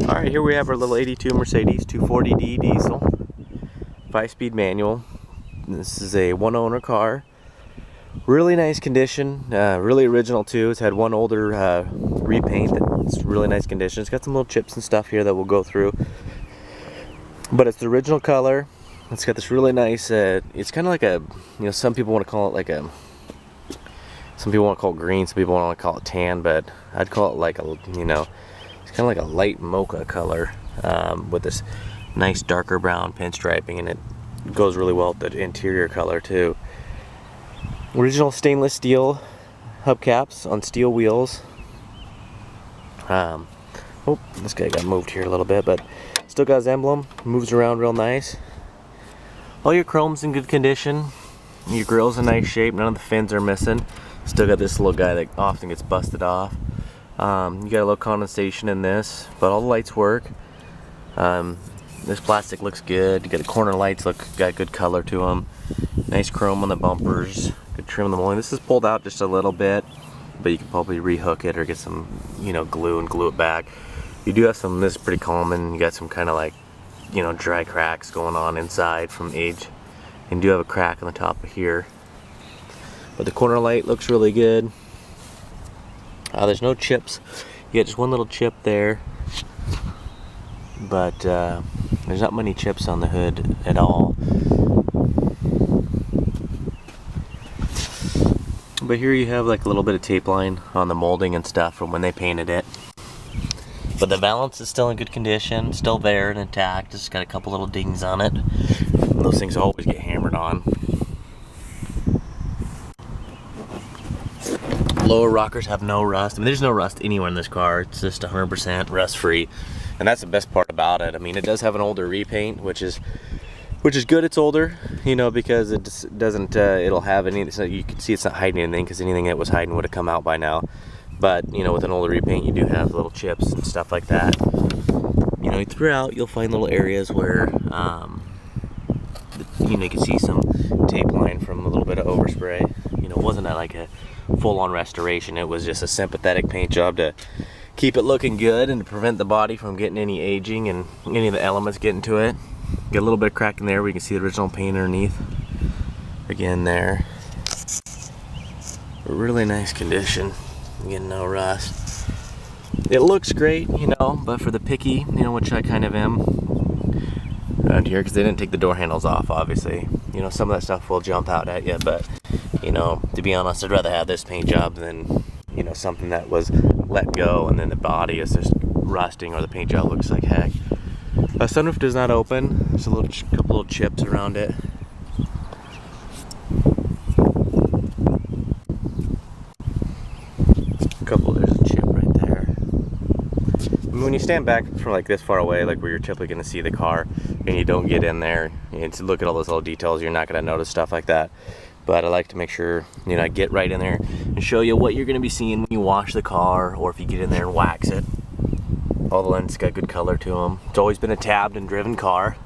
Alright, here we have our little 82 Mercedes 240D diesel, 5-speed manual. This is a one-owner car. Really nice condition, really original too. It's had one older repaint that's really nice condition. It's got some little chips and stuff here that we'll go through. But it's the original color. It's got this really nice, it's kind of like a, some people want to call it like a, some people want to call it green, some people want to call it tan, but I'd call it like a, it's kind of like a light mocha color with this nice darker brown pinstriping, and it goes really well with the interior color too. Original stainless steel hubcaps on steel wheels. Oh, this guy got moved here a little bit, but still got his emblem. Moves around real nice. All your chrome's in good condition. Your grill's in nice shape. None of the fins are missing. Still got this little guy that often gets busted off. You got a little condensation in this, but all the lights work. This plastic looks good. You got the corner lights, got good color to them. Nice chrome on the bumpers. Good trim on the molding. This is pulled out just a little bit, but you can probably rehook it or get some, glue and glue it back. You do have some. This is pretty common. You got some kind of like, dry cracks going on inside from age, and you do have a crack on the top of here. But the corner light looks really good. There's no chips. You got just one little chip there, but there's not many chips on the hood at all. But here you have like a little bit of tape line on the molding and stuff from when they painted it. But the valance is still in good condition, still there and intact. Just got a couple little dings on it. And those things always get hammered on. Lower rockers have no rust. I mean, there's no rust anywhere in this car. It's just 100% rust free, and that's the best part about it. I mean, it does have an older repaint, which is good. It's older, because it just doesn't. It'll have any. So you can see it's not hiding anything, because anything that was hiding would have come out by now. But with an older repaint, you do have little chips and stuff like that. Throughout you'll find little areas where you can see some tape line from a little bit of overspray. It wasn't like a full-on restoration. It was just a sympathetic paint job to keep it looking good and to prevent the body from getting any aging and any of the elements getting to it. Get a little bit of crack in there where you can see the original paint underneath. Again there. Really nice condition. Again, no rust. It looks great, but for the picky, which I kind of am around here, because they didn't take the door handles off, obviously. Some of that stuff will jump out at you, but to be honest, I'd rather have this paint job than something that was let go and then the body is just rusting or the paint job looks like heck. Sunroof does not open. There's a couple little chips around it. There's a chip right there. I mean, when you stand back from like this far away, like where you're typically going to see the car, and you don't get in there and to look at all those little details, you're not going to notice stuff like that. But I like to make sure, I get right in there and show you what you're going to be seeing when you wash the car, or if you get in there and wax it. All the lenses got good color to them. It's always been a tabbed and driven car.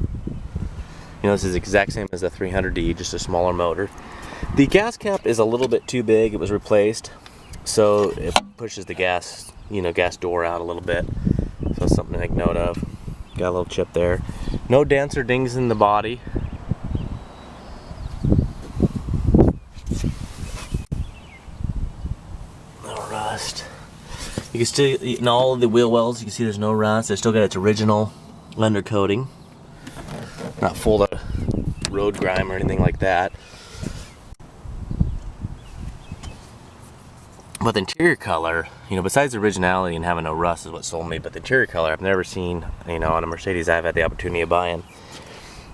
This is the exact same as the 300D, just a smaller motor. The gas cap is a little bit too big. It was replaced, so it pushes the gas, gas door out a little bit. So that's something to make note of. Got a little chip there. No dents or dings in the body. Rust. You can still, in all of the wheel wells, you can see there's no rust. It's still got its original undercoating. Not full of road grime or anything like that. But the interior color, besides the originality and having no rust is what sold me, but the interior color I've never seen, on a Mercedes I've had the opportunity of buying.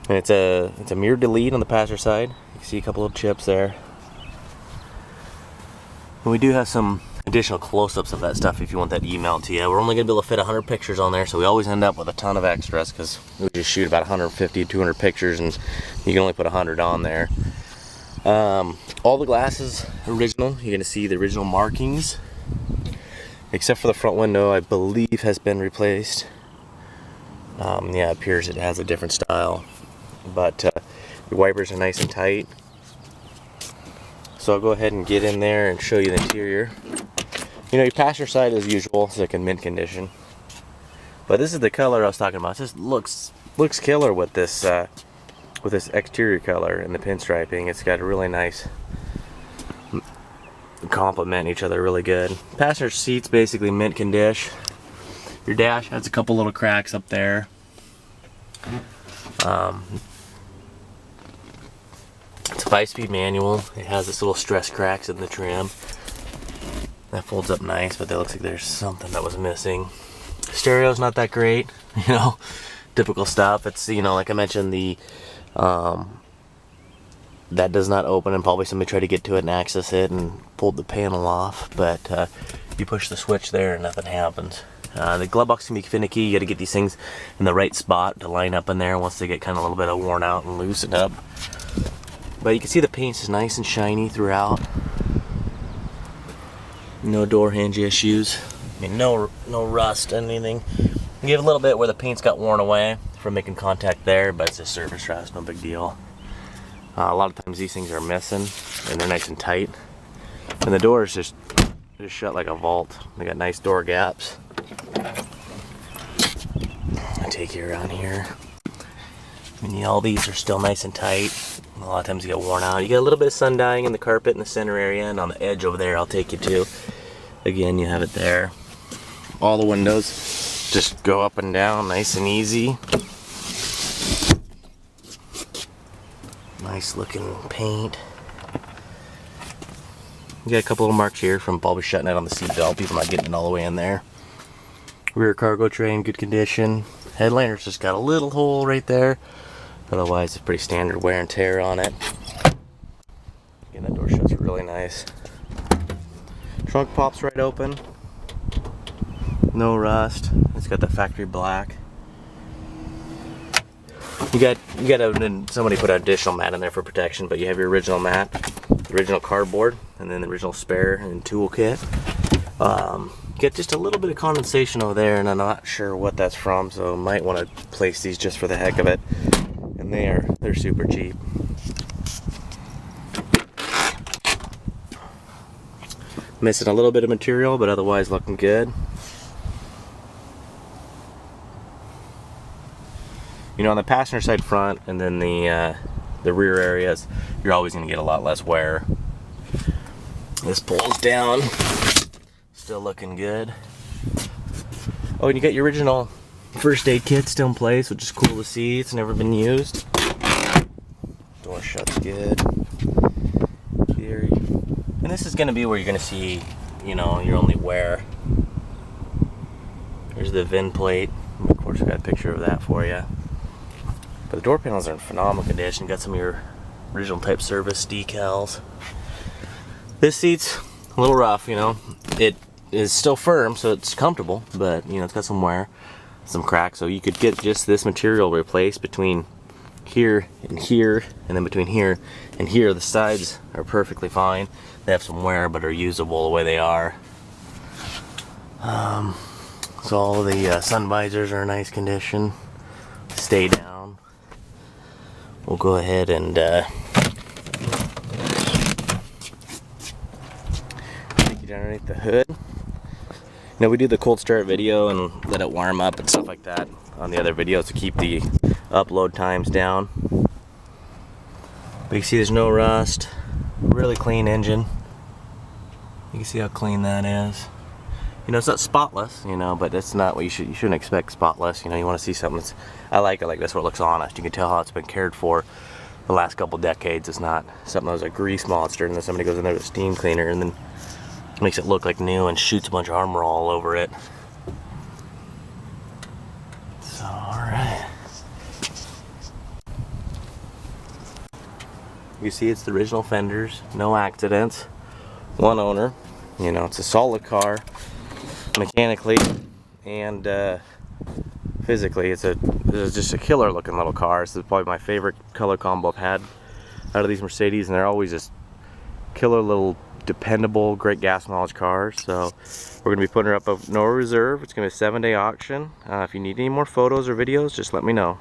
And it's a mirror delete on the passenger side. You can see a couple of chips there. And we do have some additional close-ups of that stuff if you want that emailed to you. We're only going to be able to fit 100 pictures on there, so we always end up with a ton of extras because we just shoot about 150, 200 pictures, and you can only put 100 on there. All the glass is original. You're going to see the original markings, except for the front window, I believe has been replaced. Yeah, it appears it has a different style, but the wipers are nice and tight. So I'll go ahead and get in there and show you the interior. Your passenger side as usual is like in mint condition. But this is the color I was talking about. It just looks killer with this exterior color and the pinstriping. It's got a really nice complement each other really good. Passenger seat's basically mint condition. Your dash has a couple little cracks up there. It's a 5-speed manual. It has this little stress cracks in the trim. That folds up nice, but that looks like there's something that was missing. Stereo's not that great, you know, typical stuff. It's, you know, like I mentioned, the that does not open, and probably somebody tried to get to it and access it and pulled the panel off, but you push the switch there and nothing happens. The glove box can be finicky. You got to get these things in the right spot to line up in there once they get kind of a little bit worn out and loosened up. But you can see the paint is nice and shiny throughout. No door hinge issues. I mean, no rust, anything. You have a little bit where the paint's got worn away from making contact there, but it's a surface rust, no big deal. A lot of times these things are missing, and they're nice and tight. And the door is just shut like a vault. They got nice door gaps. I'll take you around here. I mean, all these are still nice and tight. A lot of times you get worn out. You get a little bit of sun dyeing in the carpet in the center area, and on the edge over there I'll take you to. Again, you have it there. All the windows just go up and down nice and easy. Nice looking paint. You got a couple little marks here from probably shutting it on the seat belt, people not getting it all the way in there. Rear cargo tray in good condition. Headliner's just got a little hole right there. Otherwise, it's pretty standard wear and tear on it. Again, that door shuts really nice. Trunk pops right open. No rust. It's got the factory black. You got somebody put an additional mat in there for protection, but you have your original mat, the original cardboard, and then the original spare and tool kit. Get just a little bit of condensation over there, and I'm not sure what that's from, so might want to place these just for the heck of it. And they're super cheap. Missing a little bit of material, but otherwise looking good. You know, on the passenger side front and then the rear areas, you're always going to get a lot less wear. This pulls down, still looking good. Oh, and you got your original first aid kit still in place, which is cool to see. It's never been used. Door shuts good. Here, and this is going to be where you're going to see, you know, your only wear. There's the VIN plate. Of course, I got a picture of that for you. But the door panels are in phenomenal condition. Got some of your original type service decals. This seat's a little rough, you know. It is still firm, so it's comfortable, but you know, it's got some wear, some cracks. So you could get just this material replaced between here, and then between here and here. The sides are perfectly fine. They have some wear, but are usable the way they are. So all of the sun visors are in nice condition. Stay down. We'll go ahead and take you down underneath the hood. Now we do the cold start video and let it warm up and stuff like that on the other videos to keep the upload times down. But you can see there's no rust. Really clean engine. You can see how clean that is. You know, it's not spotless, you know, but that's not what you shouldn't expect spotless. You know, you want to see something that's, I like it like this, where it looks honest. You can tell how it's been cared for the last couple decades. It's not something that was a grease monster and then somebody goes in there with a steam cleaner and then makes it look like new and shoots a bunch of armor all over it. So, alright. You see it's the original fenders, no accidents, one owner. You know, it's a solid car. Mechanically and physically, it's just a killer looking little car. This is probably my favorite color combo I've had out of these Mercedes, and they're always just killer little dependable, great gas mileage cars. So we're going to be putting her up of no reserve. It's going to be a 7-day auction. If you need any more photos or videos, just let me know.